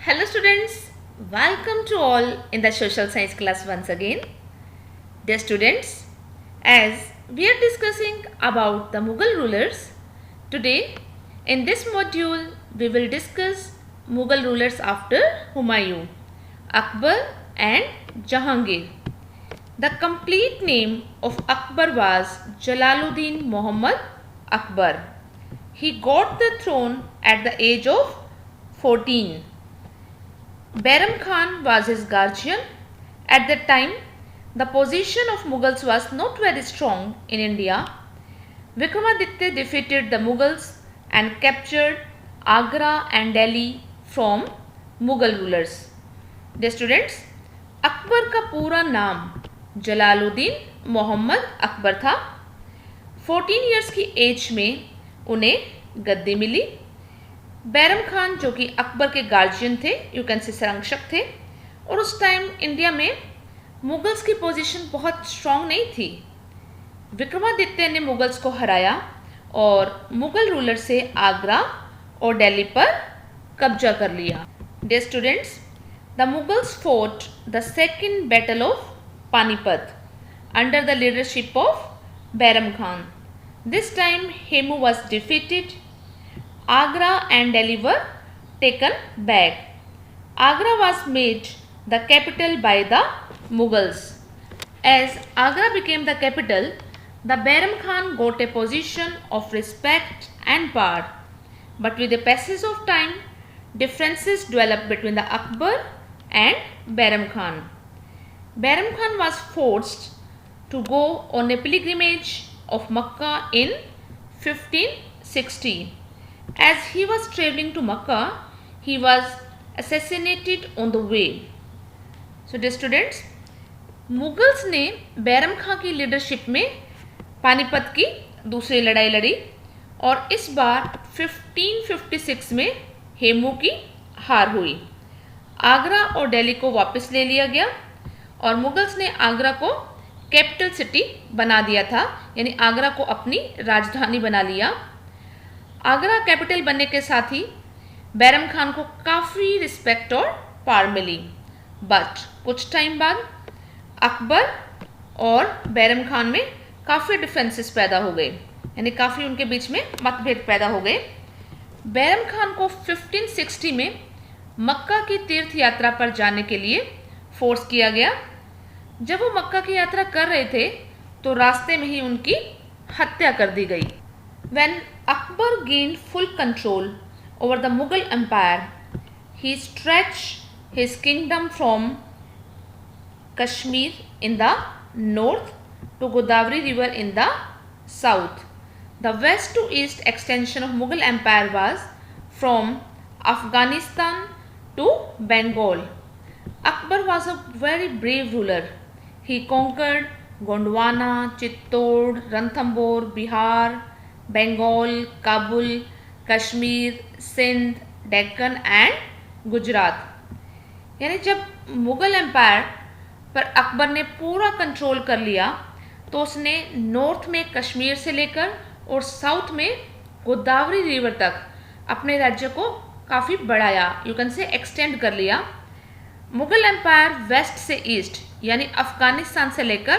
Hello students, welcome to all in the social science class once again. Dear students, as we are discussing about the Mughal rulers, today in this module we will discuss Mughal rulers after Humayun, Akbar and Jahangir. The complete name of Akbar was Jalaluddin Muhammad Akbar. He got the throne at the age of 14. Bairam Khan was his guardian. At that time, the position of Mughals was not very strong in India. Vikramaditya defeated the Mughals and captured Agra and Delhi from Mughal rulers. Dear students, Akbar का पूरा नाम जलालुद्दीन मोहम्मद अकबर था। 14 years की as में उन्हें गद्दी मिली। बैरम खान जो कि अकबर के गार्जियन थे, यू कैन से संरक्षक थे, और उस टाइम इंडिया में मुगल्स की पोजीशन बहुत स्ट्रांग नहीं थी। विक्रमादित्य ने मुगल्स को हराया और मुगल रूलर से आगरा और दिल्ली पर कब्जा कर लिया। Dear students, the Mughals fought the second battle of Panipat under the leadership of Bairam Khan. This time Hemu was defeated. Agra and Delhi were taken back. Agra was made the capital by the Mughals. As Agra became the capital, the Bairam Khan got a position of respect and power. But with the passage of time, differences developed between the Akbar and Bairam Khan. Bairam Khan was forced to go on a pilgrimage of Makkah in 1560. As he was traveling to Makkah, he was assassinated on the way. So dear students, Mughals ने बैरम खां की leadership में पानीपत की दूसरी लड़ाई लड़ी और इस बार 1556 में हेमू की हार हुई। आगरा और दिल्ली को वापस ले लिया गया और मुगल्स ने आगरा को कैपिटल सिटी बना दिया था, यानी आगरा को अपनी राजधानी बना लिया। आगरा कैपिटल बनने के साथ ही बैरम खान को काफ़ी रिस्पेक्ट और पावर मिली। बट कुछ टाइम बाद अकबर और बैरम खान में काफ़ी डिफरेंसेस पैदा हो गए, यानी काफ़ी उनके बीच में मतभेद पैदा हो गए। बैरम खान को 1560 में मक्का की तीर्थ यात्रा पर जाने के लिए फोर्स किया गया। जब वो मक्का की यात्रा कर रहे थे तो रास्ते में ही उनकी हत्या कर दी गई। When Akbar gained full control over the Mughal Empire, he stretched his kingdom from Kashmir in the north to Godavari River in the south. The west to east extension of Mughal Empire was from Afghanistan to Bengal. Akbar was a very brave ruler. He conquered Gondwana, Chittor, Ranthambore, Bihar, Bengal, Kabul, Kashmir, Sindh, Deccan and Gujarat. यानी जब Mughal empire पर अकबर ने पूरा control कर लिया तो उसने north में कश्मीर से लेकर और साउथ में गोदावरी रिवर तक अपने राज्य को काफ़ी बढ़ाया, यू कैन से एक्सटेंड कर लिया। मुग़ल एम्पायर वेस्ट से ईस्ट यानी अफ़गानिस्तान से लेकर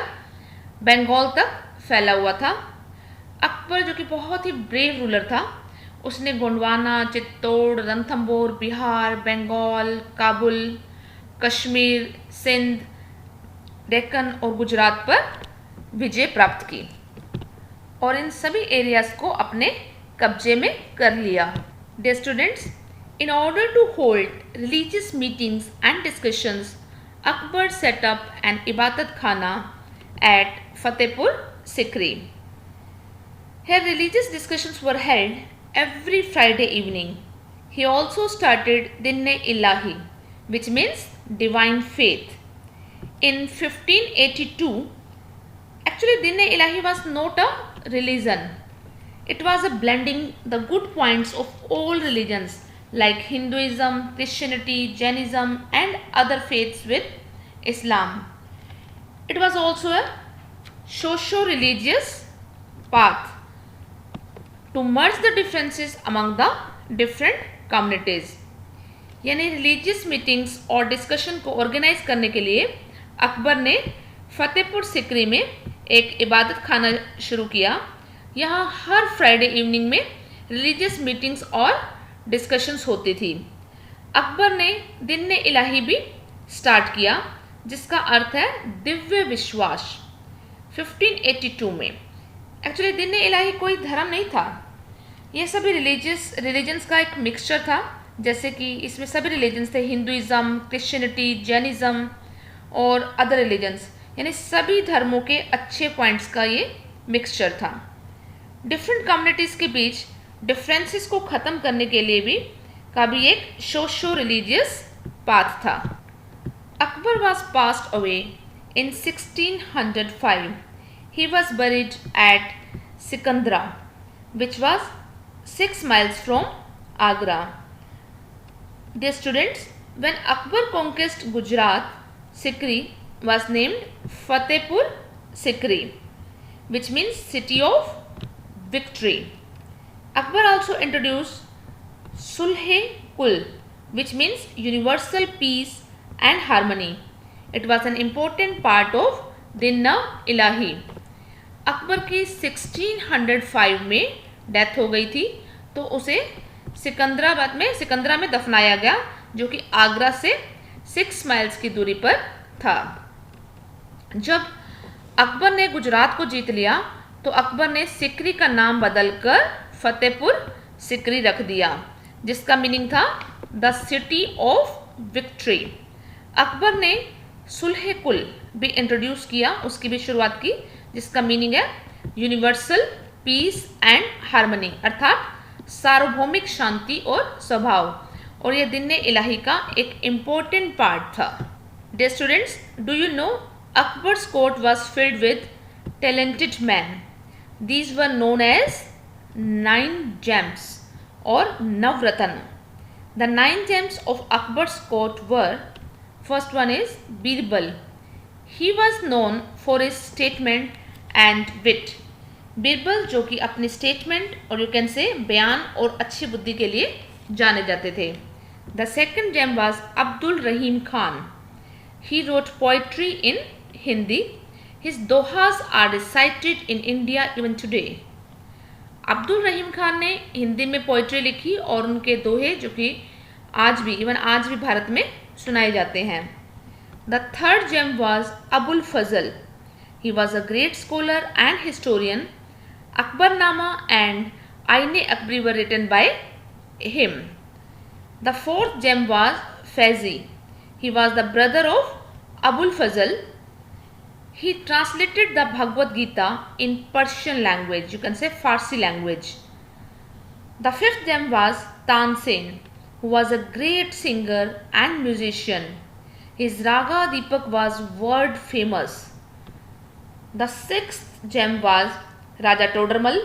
बंगाल तक फैला हुआ था। अकबर जो कि बहुत ही ब्रेव रूलर था, उसने गोंडवाना, चित्तौड़, रणथंबोर, बिहार, बंगाल, काबुल, कश्मीर, सिंध, डेक्कन और गुजरात पर विजय प्राप्त की और इन सभी एरियाज को अपने कब्जे में कर लिया। Dear students, in order to hold religious meetings and discussions, Akbar set up an Ibadat Khana at Fatehpur Sikri. Here religious discussions were held every Friday evening. He also started Din-e-Ilahi, which means divine faith. In 1582, actually Din-e-Ilahi was not a religion. It was a blending the good points of all religions like Hinduism, Christianity, Jainism and other faiths with Islam. It was also a socio-religious path to merge the differences among the different communities. यानी religious meetings और discussion को organise करने के लिए अकबर ने फतेहपुर सिकरी में एक इबादत खाना शुरू किया। यहाँ हर फ्राइडे इवनिंग में रिलीजियस मीटिंग्स और डिस्कशंस होती थी। अकबर ने दिन इलाही भी स्टार्ट किया, जिसका अर्थ है दिव्य विश्वास, 1582 में। एक्चुअली दिन इलाही कोई धर्म नहीं था, ये सभी रिलीजन्स का एक मिक्सचर था। जैसे कि इसमें सभी रिलीजन्स थे, हिंदुइज़्म, क्रिश्चियनिटी, जैनिज़्म और अदर रिलीजन्स, यानी सभी धर्मों के अच्छे पॉइंट्स का ये मिक्सचर था। डिफरेंट कम्युनिटीज़ के बीच डिफरेंसेस को ख़त्म करने के लिए भी एक सोशो रिलीजियस पाथ था। Akbar was passed away in 1605. He was buried at Sikandra, which was 6 miles from Agra. Dear students, when Akbar conquered Gujarat, Sikri was named Fatehpur Sikri, which means city of victory. Akbar also introduced Sulh-e-Kul, which means universal peace and harmony. It was an important part of Din-e-Ilahi. Akbar की 1605 में death हो गई थी, तो उसे सिकंदरा में दफनाया गया, जो कि आगरा से 6 माइल्स की दूरी पर था। जब अकबर ने गुजरात को जीत लिया, तो अकबर ने सिकरी का नाम बदलकर फतेहपुर सिकरी रख दिया, जिसका मीनिंग था the city of victory. Akbar ने सुलह-ए-कुल भी इंट्रोड्यूस किया, उसकी भी शुरुआत की, जिसका मीनिंग है यूनिवर्सल पीस एंड हार्मनी, अर्थात सार्वभौमिक शांति और स्वभाव, और यह दिन इलाही का एक इम्पोर्टेंट पार्ट था। Dear students, do you know Akbar's court was filled with talented man. These were known as 9 gems or Navratna. The 9 gems of Akbar's court were, first one is Birbal. He was known for his statement and wit. Birbal जो कि अपनी statement और you can say बयान और अच्छी बुद्धि के लिए जाने जाते थे। The second gem was Abdul Rahim Khan. He wrote poetry in Hindi. His dohas are recited in India even today. Abdul Rahim Khan ने हिंदी में पोइट्री लिखी और उनके दोहे जो कि आज भी भारत में सुनाए जाते हैं। The third gem was Abul Fazl. He was a great scholar and historian. Akbarnama and Ain-e-Akbari were written by him. The fourth gem was Faizi. He was the brother of Abul Fazl. He translated the Bhagavad Gita in Persian language, you can say Farsi language. The fifth gem was Tansen, who was a great singer and musician. His Raga Deepak was world famous. The sixth gem was Raja Todarmal,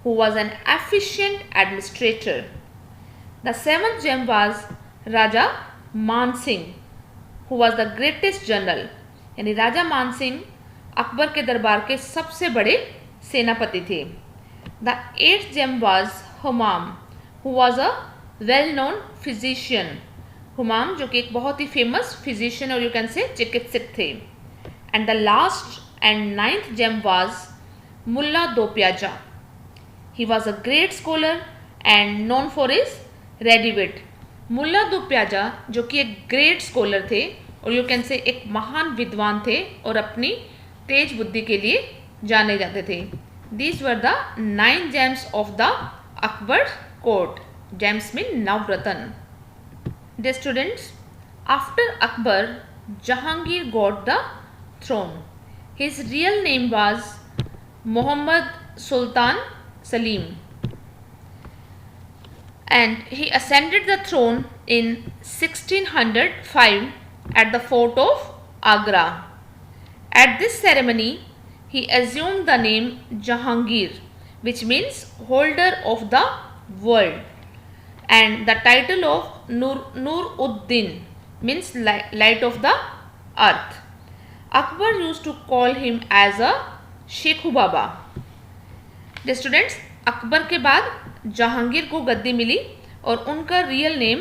who was an efficient administrator. The seventh gem was Raja Man Singh, who was the greatest general. यानी राजा मान सिंह अकबर के दरबार के सबसे बड़े सेनापति थे। The eighth gem was Humam, who was a well-known physician. Humam जो कि एक बहुत ही फेमस फिजिशियन और यू कैन से चिकित्सक थे। And the last and ninth gem was मुल्ला दो प्याजा. He was a great scholar and known for his ready wit. मुल्ला दो प्याजा जो कि एक ग्रेट स्कॉलर थे और यू कैन से एक महान विद्वान थे और अपनी तेज बुद्धि के लिए जाने जाते थे। These were the 9 gems of the Akbar court. Gems mean Navratna. Dear students, after Akbar, Jahangir got the throne. His real name was Muhammad Sultan Salim, and he ascended the throne in 1605 at the fort of Agra. At this ceremony, he assumed the name Jahangir, which means holder of the world, and the title of Nur-ud-Din means light of the earth. Akbar used to call him as a Shekhu Baba. Students, Akbar के बाद जहांगीर को गद्दी मिली और उनका real name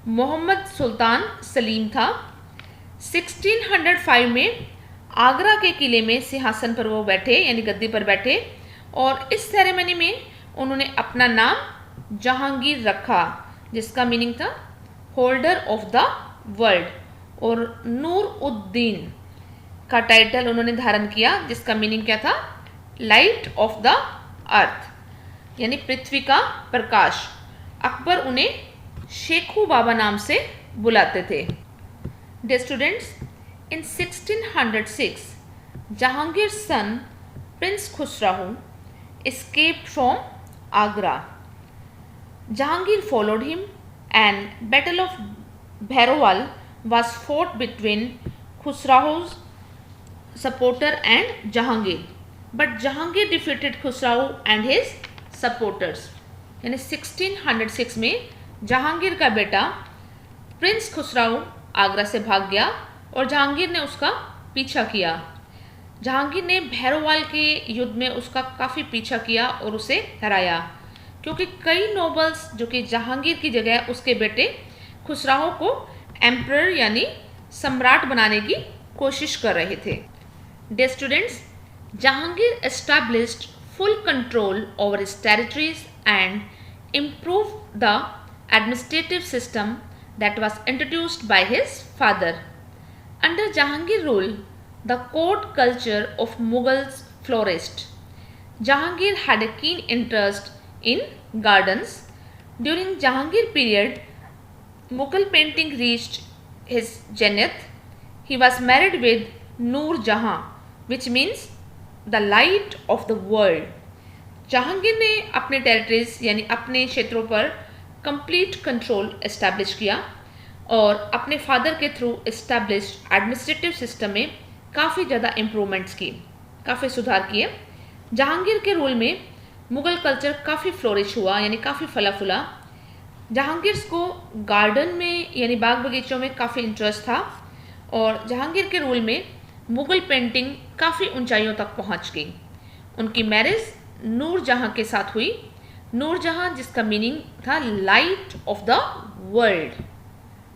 Mohammad Sultan Salim था। 1605 में आगरा के किले में सिंहासन पर वो बैठे, यानी गद्दी पर बैठे, और इस सेरेमनी में उन्होंने अपना नाम जहांगीर रखा, जिसका मीनिंग था होल्डर ऑफ द वर्ल्ड, और नूर उद्दीन का टाइटल उन्होंने धारण किया, जिसका मीनिंग क्या था, लाइट ऑफ द अर्थ, यानी पृथ्वी का प्रकाश। अकबर उन्हें शेखू बाबा नाम से बुलाते थे। Dear students, in 1606 Jahangir son prince Khusrau escaped from Agra. Jahangir followed him and Battle of Bhairowal was fought between Khusrao's supporter and Jahangir. But Jahangir defeated Khusrao and his supporters. यानी 1606 में जहांगीर का बेटा प्रिंस खुसराओ आगरा से भाग गया और जहांगीर ने उसका पीछा किया। जहांगीर ने भैरववाल के युद्ध में उसका काफ़ी पीछा किया और उसे हराया, क्योंकि कई नोबल्स जो कि जहांगीर की जगह उसके बेटे खुसराहो को एम्परर यानी सम्राट बनाने की कोशिश कर रहे थे। Dear students, Jahangir established full control over his territories and improved the administrative system that was introduced by his father. Under Jahangir rule, the court culture of Mughals flourished. Jahangir had a keen interest in gardens. During Jahangir period, Mughal painting reached his zenith. He was married with Noor Jahan, which means the light of the world. Jahangir ने अपने territories यानी अपने क्षेत्रों पर complete control establish किया और अपने father के थ्रू एस्टैब्लिश्ड एडमिनिस्ट्रेटिव सिस्टम में काफ़ी ज़्यादा इम्प्रूवमेंट्स की, काफ़ी सुधार किए। जहांगीर के रूल में मुग़ल कल्चर काफ़ी फ्लोरिश हुआ, यानी काफ़ी फला फूला। जहांगीर को गार्डन में यानी बाग बगीचों में काफ़ी इंटरेस्ट था और जहांगीर के रूल में मुग़ल पेंटिंग काफ़ी ऊंचाइयों तक पहुंच गई। उनकी मैरिज नूर जहां के साथ हुई। नूर जहां जिसका मीनिंग था light of the world.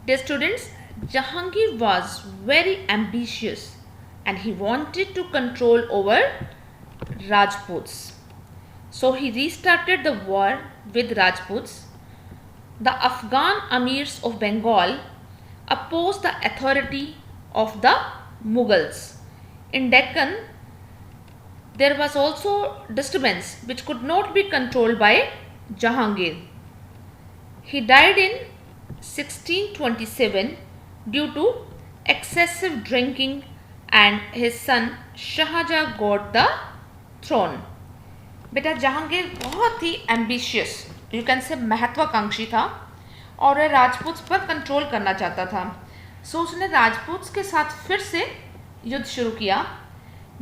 Dear students, Jahangir was very ambitious and he wanted to control over Rajputs, so he restarted the war with Rajputs. The Afghan amirs of Bengal oppose the authority of the Mughals. In Deccan, there was also disturbance which could not be controlled by Jahangir. He died in 1627 due to excessive drinking and his son Shahjahan got the throne. बेटा जहांगीर बहुत ही ambitious, you can say महत्वाकांक्षी था और राजपूत पर control करना चाहता था। सो उसने राजपूत के साथ फिर से युद्ध शुरू किया।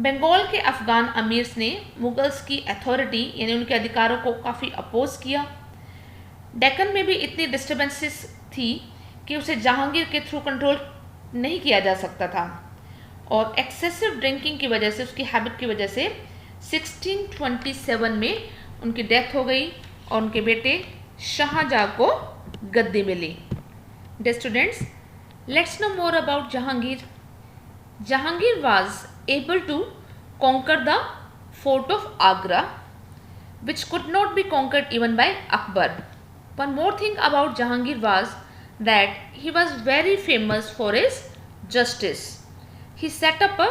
बंगाल के अफगान अमीर्स ने मुगल्स की अथॉरिटी यानी उनके अधिकारों को काफ़ी अपोज किया। डेक्कन में भी इतनी डिस्टर्बेंसेस थी कि उसे जहांगीर के थ्रू कंट्रोल नहीं किया जा सकता था और एक्सेसिव ड्रिंकिंग की वजह से, उसकी हैबिट की वजह से 1627 में उनकी डेथ हो गई और उनके बेटे शाहजहां को गद्दी मिली। Dear students, let's know more about Jahangir. Jahangir was able to conquer the fort of Agra, which could not be conquered even by Akbar. One more thing about Jahangir was that he was very famous for his justice. He set up a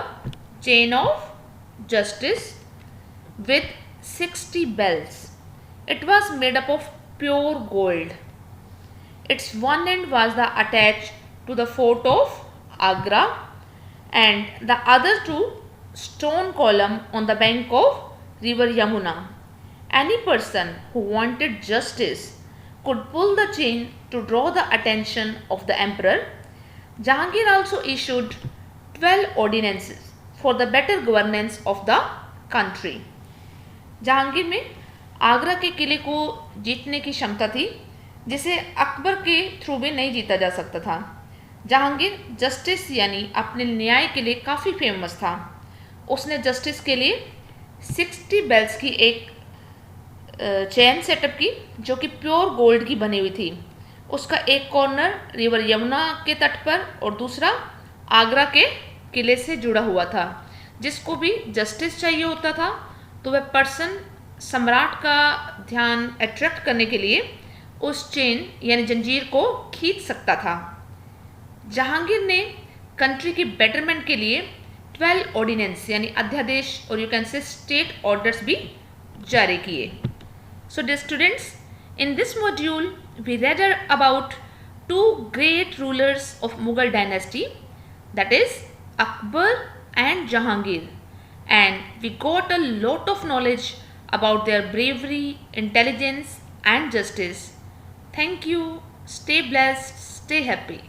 chain of justice with 60 bells. It was made up of pure gold. Its one end was attached to the fort of Agra and the other to stone column on the bank of river Yamuna. Any person who wanted justice could pull the chain to draw the attention of the emperor. Jahangir also issued 12 ordinances for the better governance of the country. Jahangir में आगरा के किले को जीतने की क्षमता थी, जिसे अकबर के थ्रू भी नहीं जीता जा सकता था। जहांगीर जस्टिस यानी अपने न्याय के लिए काफ़ी फेमस था। उसने जस्टिस के लिए 60 बेल्स की एक चेन सेटअप की जो कि प्योर गोल्ड की बनी हुई थी उसका एक कॉर्नर रिवर यमुना के तट पर और दूसरा आगरा के किले से जुड़ा हुआ था। जिसको भी जस्टिस चाहिए होता था तो वह पर्सन सम्राट का ध्यान अट्रैक्ट करने के लिए उस चेन यानी जंजीर को खींच सकता था। जहांगीर ने कंट्री की बेटरमेंट के लिए 12 ऑर्डिनेंस यानी अध्यादेश और you can say state orders भी जारी किए। So dear students, in this module we read about two great rulers of Mughal dynasty, that is Akbar and Jahangir, and we got a lot of knowledge about their bravery, intelligence and justice. Thank you. Stay blessed, stay happy.